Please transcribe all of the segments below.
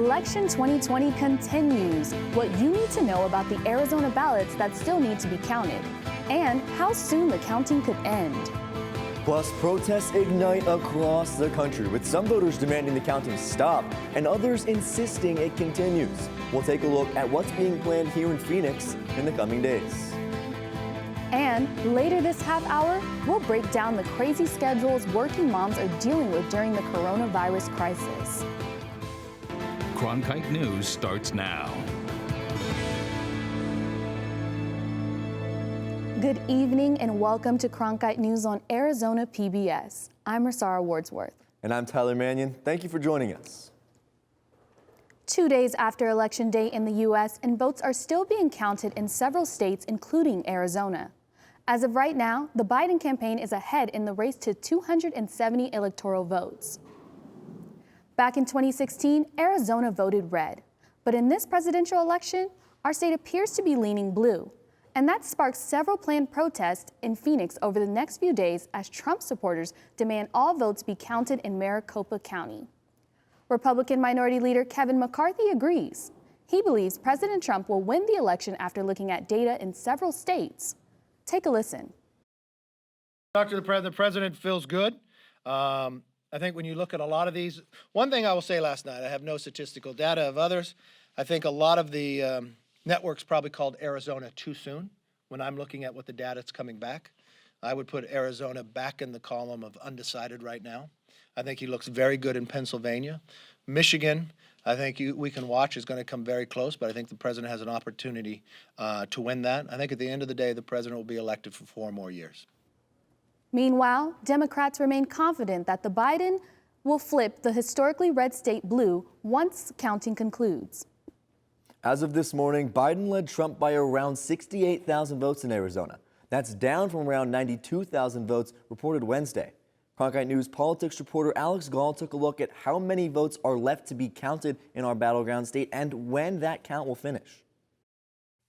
Election 2020 continues. What you need to know about the Arizona ballots that still need to be counted, and how soon the counting could end. Plus, protests ignite across the country, with some voters demanding the counting stop and others insisting it continues. We'll take a look at what's being planned here in Phoenix in the coming days. And later this half hour, we'll break down the crazy schedules working moms are dealing with during the coronavirus crisis. Cronkite News starts now. Good evening and welcome to Cronkite News on Arizona PBS. I'm Rosara Wordsworth. And I'm Tyler Mannion. Thank you for joining us. 2 days after Election Day in the U.S., and votes are still being counted in several states, including Arizona. As of right now, the Biden campaign is ahead in the race to 270 electoral votes. Back in 2016, Arizona voted red. But in this presidential election, our state appears to be leaning blue. And that sparks several planned protests in Phoenix over the next few days as Trump supporters demand all votes be counted in Maricopa County. Republican Minority Leader Kevin McCarthy agrees. He believes President Trump will win the election after looking at data in several states. Take a listen. Talk to the president feels good. I think when you look at a lot of these, one thing I will say last night, I have no statistical data of others. I think a lot of the networks probably called Arizona too soon when I'm looking at what the data that's coming back. I would put Arizona back in the column of undecided right now. I think he looks very good in Pennsylvania. Michigan, I think we can watch, is going to come very close, but I think the president has an opportunity to win that. I think at the end of the day, the president will be elected for 4 more years. Meanwhile, Democrats remain confident that the Biden will flip the historically red state blue once counting concludes. As of this morning, Biden led Trump by around 68,000 votes in Arizona. That's down from around 92,000 votes reported Wednesday. Cronkite News politics reporter Alex Gall took a look at how many votes are left to be counted in our battleground state and when that count will finish.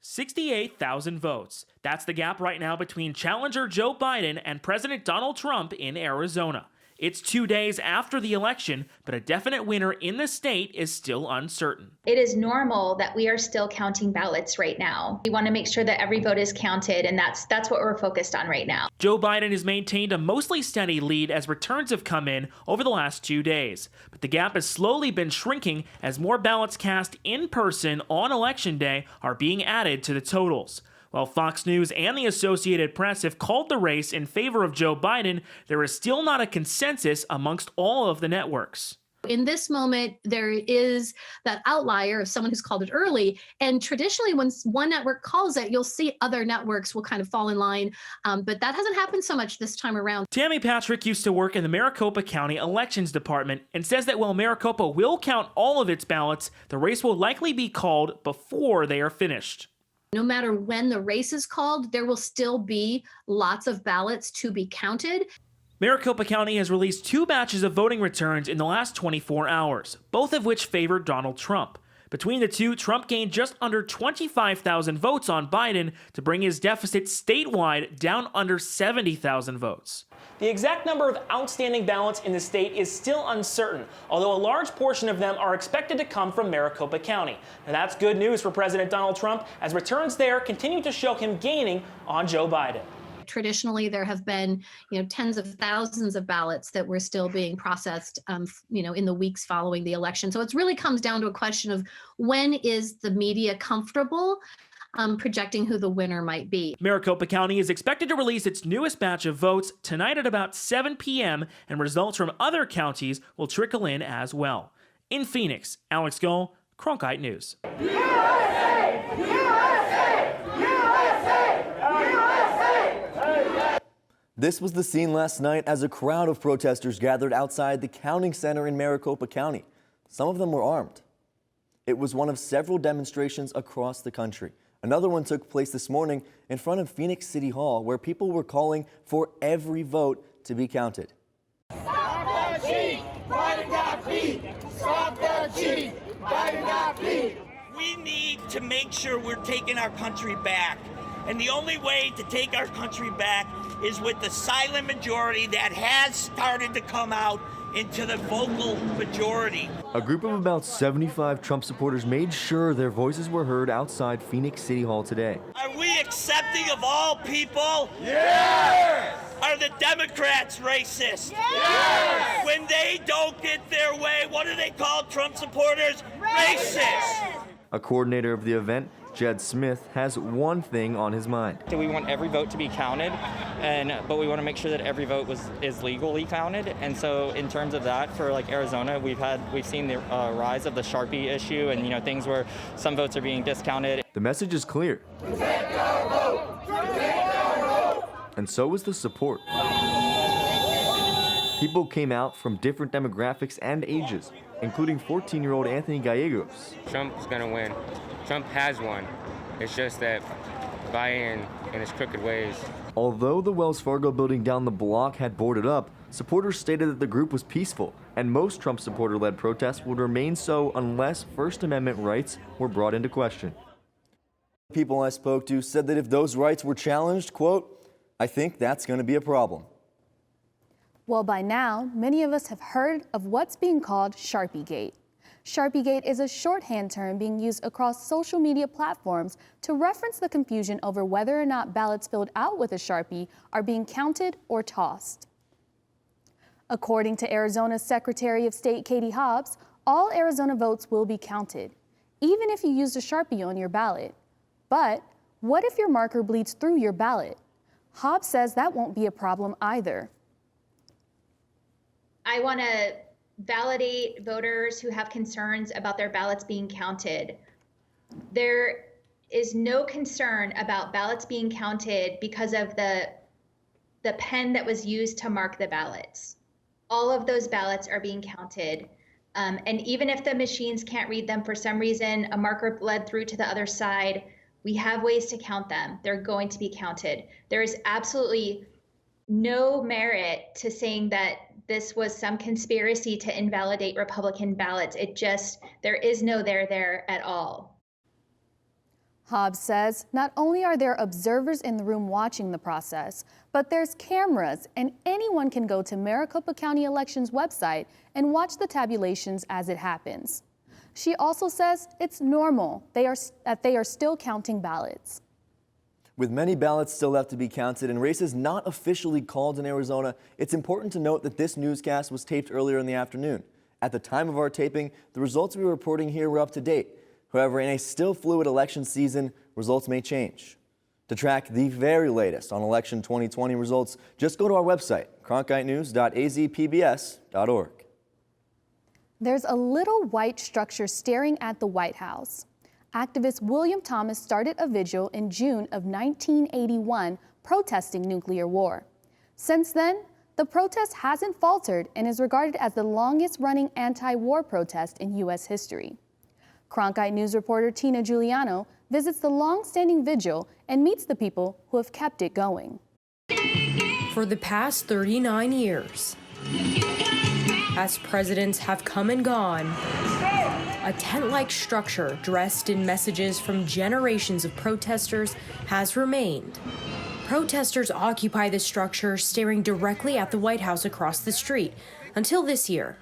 68,000 votes. That's the gap right now between challenger Joe Biden and President Donald Trump in Arizona. It's 2 days after the election, but a definite winner in the state is still uncertain. It is normal that we are still counting ballots right now. We want to make sure that every vote is counted, and that's what we're focused on right now. Joe Biden has maintained a mostly steady lead as returns have come in over the last 2 days. But the gap has slowly been shrinking as more ballots cast in person on Election Day are being added to the totals. While Fox News and the Associated Press have called the race in favor of Joe Biden, there is still not a consensus amongst all of the networks. In this moment, there is that outlier of someone who's called it early. And traditionally, when one network calls it, you'll see other networks will kind of fall in line. But that hasn't happened so much this time around. Tammy Patrick used to work in the Maricopa County Elections Department and says that while Maricopa will count all of its ballots, the race will likely be called before they are finished. No matter when the race is called, there will still be lots of ballots to be counted. Maricopa County has released 2 batches of voting returns in the last 24 hours, both of which favored Donald Trump. Between the two, Trump gained just under 25,000 votes on Biden to bring his deficit statewide down under 70,000 votes. The exact number of outstanding ballots in the state is still uncertain, although a large portion of them are expected to come from Maricopa County. And that's good news for President Donald Trump, as returns there continue to show him gaining on Joe Biden. Traditionally, there have been, tens of thousands of ballots that were still being processed, in the weeks following the election. So it really comes down to a question of when is the media comfortable projecting who the winner might be. Maricopa County is expected to release its newest batch of votes tonight at about 7 p.m., and results from other counties will trickle in as well. In Phoenix, Alex Gull, Cronkite News. USA! USA! USA! USA! This was the scene last night as a crowd of protesters gathered outside the counting center in Maricopa County. Some of them were armed. It was one of several demonstrations across the country. Another one took place this morning in front of Phoenix City Hall, where people were calling for every vote to be counted. Stop the cheat! Biden got beat! Stop the cheat! Biden got beat! We need to make sure we're taking our country back. And the only way to take our country back is with the silent majority that has started to come out into the vocal majority. A group of about 75 Trump supporters made sure their voices were heard outside Phoenix City Hall today. Are we accepting of all people? Yes! Are the Democrats racist? Yes! When they don't get their way, what do they call Trump supporters? Racist! A coordinator of the event, Jed Smith, has one thing on his mind. We want every vote to be counted, but we want to make sure that every vote is legally counted. And so, in terms of that, for like Arizona, we've seen the rise of the Sharpie issue, and things where some votes are being discounted. The message is clear. Protect our vote! Protect our vote! And so is the support. People came out from different demographics and ages, including 14-year-old Anthony Gallegos. Trump's gonna win. Trump has won. It's just that Biden and his crooked ways. Although the Wells Fargo building down the block had boarded up, supporters stated that the group was peaceful, and most Trump supporter-led protests would remain so unless First Amendment rights were brought into question. People I spoke to said that if those rights were challenged, quote, "I think that's going to be a problem." Well, by now, many of us have heard of what's being called Sharpiegate. Sharpiegate is a shorthand term being used across social media platforms to reference the confusion over whether or not ballots filled out with a Sharpie are being counted or tossed. According to Arizona's Secretary of State Katie Hobbs, all Arizona votes will be counted, even if you used a Sharpie on your ballot. But what if your marker bleeds through your ballot? Hobbs says that won't be a problem either. I want to validate voters who have concerns about their ballots being counted. There is no concern about ballots being counted because of the pen that was used to mark the ballots. All of those ballots are being counted. And even if the machines can't read them for some reason, a marker bled through to the other side, we have ways to count them. They're going to be counted. There is absolutely no merit to saying that this was some conspiracy to invalidate Republican ballots. There is no there at all. Hobbs says not only are there observers in the room watching the process, but there's cameras and anyone can go to Maricopa County Elections website and watch the tabulations as it happens. She also says it's normal that they are still counting ballots. With many ballots still left to be counted and races not officially called in Arizona, it's important to note that this newscast was taped earlier in the afternoon. At the time of our taping, the results we were reporting here were up to date. However, in a still fluid election season, results may change. To track the very latest on election 2020 results, just go to our website, cronkitenews.azpbs.org. There's a little white structure staring at the White House. Activist William Thomas started a vigil in June of 1981 protesting nuclear war. Since then, the protest hasn't faltered and is regarded as the longest-running anti-war protest in U.S. history. Cronkite News reporter Tina Giuliano visits the long-standing vigil and meets the people who have kept it going. For the past 39 years, as presidents have come and gone, a tent-like structure dressed in messages from generations of protesters has remained. Protesters occupy the structure, staring directly at the White House across the street, until this year.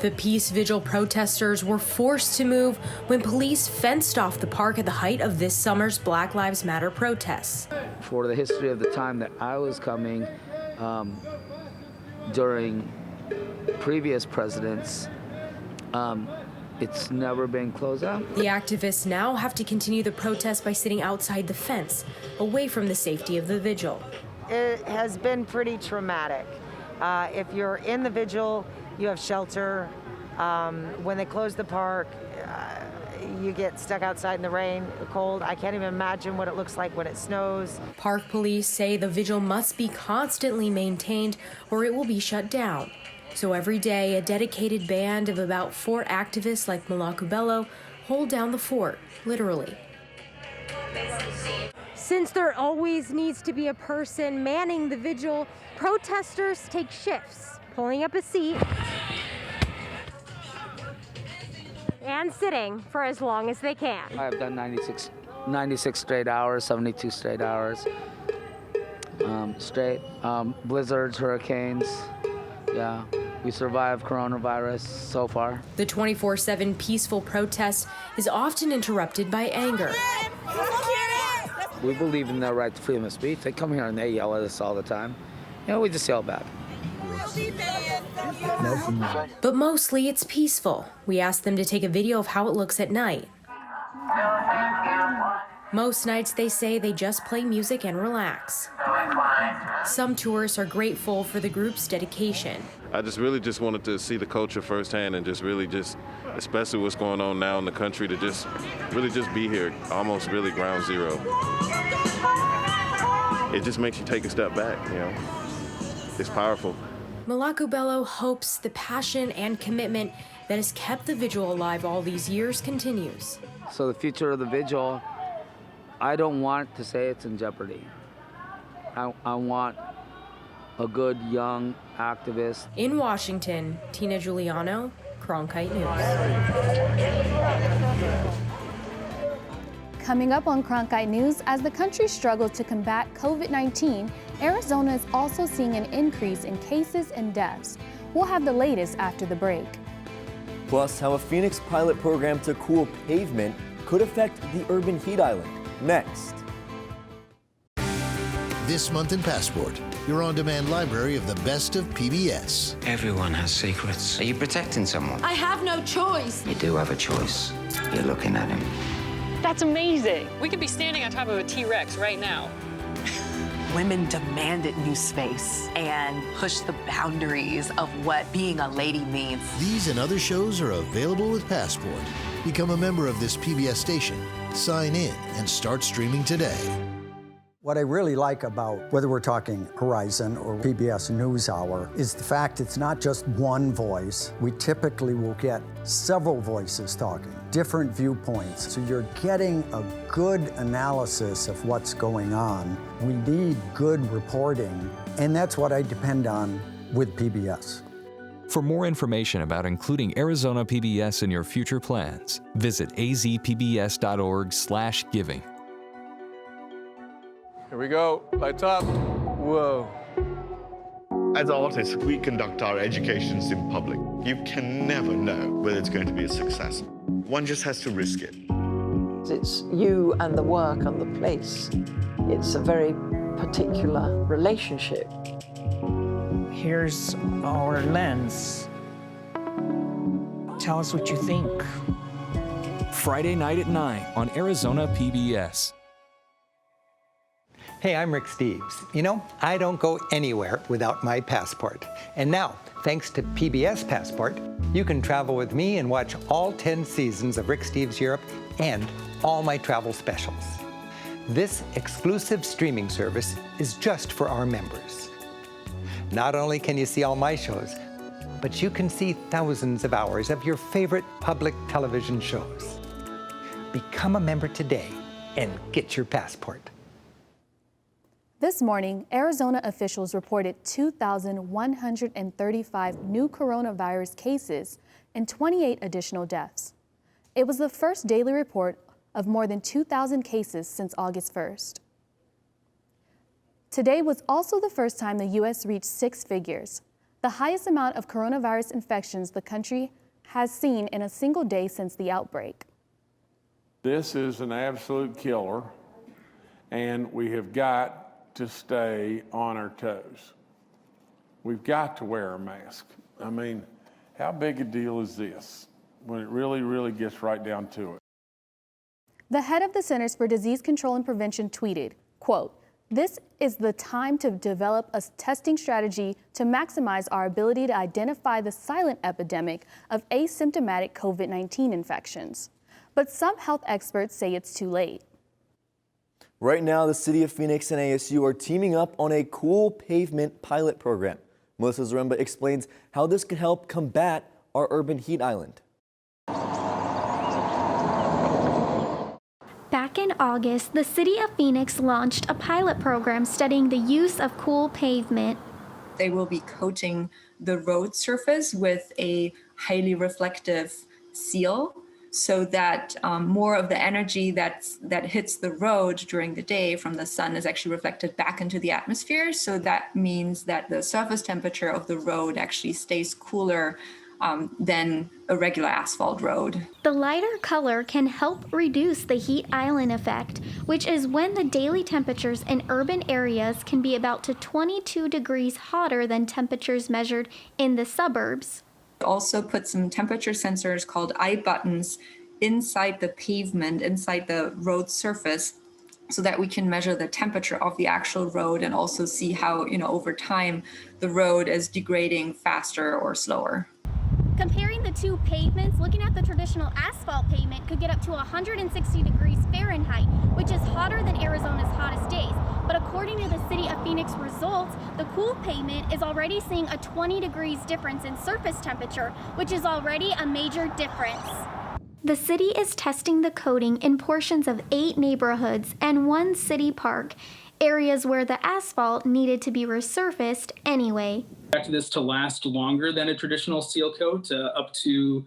The Peace Vigil protesters were forced to move when police fenced off the park at the height of this summer's Black Lives Matter protests. For the history of the time that I was coming, during previous presidents, it's never been closed out. The activists now have to continue the protest by sitting outside the fence, away from the safety of the vigil. It has been pretty traumatic. If you're in the vigil, you have shelter. When they close the park, you get stuck outside in the rain, the cold. I can't even imagine what it looks like when it snows. Park police say the vigil must be constantly maintained or it will be shut down. So every day, a dedicated band of about 4 activists like Malacu Bello hold down the fort, literally. Since there always needs to be a person manning the vigil, protesters take shifts, pulling up a seat and sitting for as long as they can. I've done 96 straight hours, 72 straight hours. straight. Blizzards, hurricanes. Yeah, we survived coronavirus so far. The 24/7 peaceful protest is often interrupted by anger. We believe in their right to freedom of speech. They come here and they yell at us all the time. You know, we just yell back. But mostly it's peaceful. We asked them to take a video of how it looks at night. Most nights they say they just play music and relax. Some tourists are grateful for the group's dedication. I really wanted to see the culture firsthand and especially what's going on now in the country, to just be here, almost really ground zero. It just makes you take a step back, you know. It's powerful. Malaco Bello hopes the passion and commitment that has kept the vigil alive all these years continues. So the future of the vigil, I don't want to say it's in jeopardy. I want a good young activist. In Washington, Tina Giuliano, Cronkite News. Coming up on Cronkite News, as the country struggles to combat COVID-19, Arizona is also seeing an increase in cases and deaths. We'll have the latest after the break. Plus, how a Phoenix pilot program to cool pavement could affect the urban heat island. Next. This month in Passport, your on-demand library of the best of PBS. Everyone has secrets. Are you protecting someone? I have no choice. You do have a choice. You're looking at him. That's amazing. We could be standing on top of a T-Rex right now. Women demanded new space and pushed the boundaries of what being a lady means. These and other shows are available with Passport. Become a member of this PBS station, sign in, and start streaming today. What I really like about whether we're talking Horizon or PBS NewsHour is the fact it's not just one voice. We typically will get several voices talking, different viewpoints. So you're getting a good analysis of what's going on. We need good reporting, and that's what I depend on with PBS. For more information about including Arizona PBS in your future plans, visit azpbs.org/giving. Here we go, lights up. Whoa. As artists, we conduct our educations in public. You can never know whether it's going to be a success. One just has to risk it. It's you and the work and the place. It's a very particular relationship. Here's our lens. Tell us what you think. Friday night at 9 on Arizona PBS. Hey, I'm Rick Steves. You know, I don't go anywhere without my passport. And now, thanks to PBS Passport, you can travel with me and watch all 10 seasons of Rick Steves Europe and all my travel specials. This exclusive streaming service is just for our members. Not only can you see all my shows, but you can see thousands of hours of your favorite public television shows. Become a member today and get your passport. This morning, Arizona officials reported 2,135 new coronavirus cases and 28 additional deaths. It was the first daily report of more than 2,000 cases since August 1st. Today was also the first time the U.S. reached 6 figures, the highest amount of coronavirus infections the country has seen in a single day since the outbreak. This is an absolute killer, and we have got to stay on our toes. We've got to wear a mask. I mean, how big a deal is this when it really, really gets right down to it? The head of the Centers for Disease Control and Prevention tweeted, quote, "This is the time to develop a testing strategy to maximize our ability to identify the silent epidemic of asymptomatic COVID-19 infections." But some health experts say it's too late. Right now, the City of Phoenix and ASU are teaming up on a cool pavement pilot program. Melissa Zaremba explains how this could help combat our urban heat island. Back in August, the City of Phoenix launched a pilot program studying the use of cool pavement. They will be coating the road surface with a highly reflective seal so that more of the energy that hits the road during the day from the sun is actually reflected back into the atmosphere. So that means that the surface temperature of the road actually stays cooler than a regular asphalt road. The lighter color can help reduce the heat island effect, which is when the daily temperatures in urban areas can be about to 22 degrees hotter than temperatures measured in the suburbs. Also put some temperature sensors called eye buttons inside the pavement, inside the road surface, so that we can measure the temperature of the actual road and also see how, over time, the road is degrading faster or slower. Comparing the two pavements, looking at the traditional asphalt pavement could get up to 160 degrees Fahrenheit, which is hotter than Arizona's hottest days. But according to the City of Phoenix results, the cool pavement is already seeing a 20 degrees difference in surface temperature, which is already a major difference. The city is testing the coating in portions of 8 neighborhoods and 1 city park, areas where the asphalt needed to be resurfaced anyway. Expect this to last longer than a traditional seal coat, up to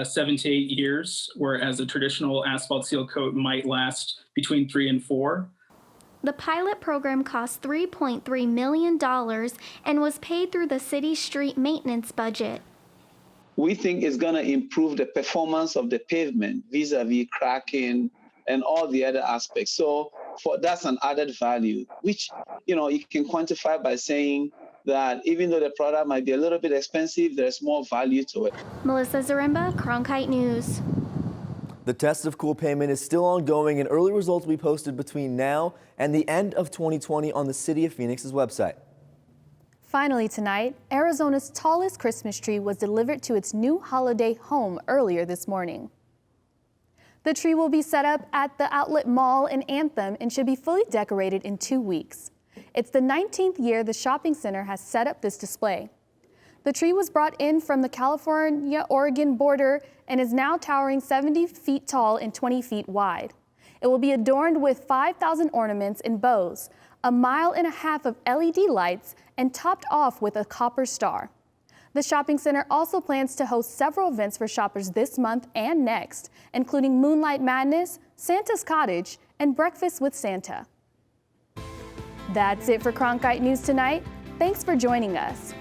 7 to 8 years, whereas a traditional asphalt seal coat might last between 3 and 4. The pilot program cost $3.3 million and was paid through the city's street maintenance budget. We think it's going to improve the performance of the pavement vis-a-vis cracking and all the other aspects. So that's an added value, which you can quantify by saying that even though the product might be a little bit expensive, there's more value to it. Melissa Zaremba, Cronkite News. The test of cool pavement is still ongoing, and early results will be posted between now and the end of 2020 on the City of Phoenix's website. Finally tonight, Arizona's tallest Christmas tree was delivered to its new holiday home earlier this morning. The tree will be set up at the Outlet Mall in Anthem and should be fully decorated in 2 weeks. It's the 19th year the shopping center has set up this display. The tree was brought in from the California-Oregon border and is now towering 70 feet tall and 20 feet wide. It will be adorned with 5,000 ornaments and bows, 1.5 miles of LED lights, and topped off with a copper star. The shopping center also plans to host several events for shoppers this month and next, including Moonlight Madness, Santa's Cottage, and Breakfast with Santa. That's it for Cronkite News tonight. Thanks for joining us.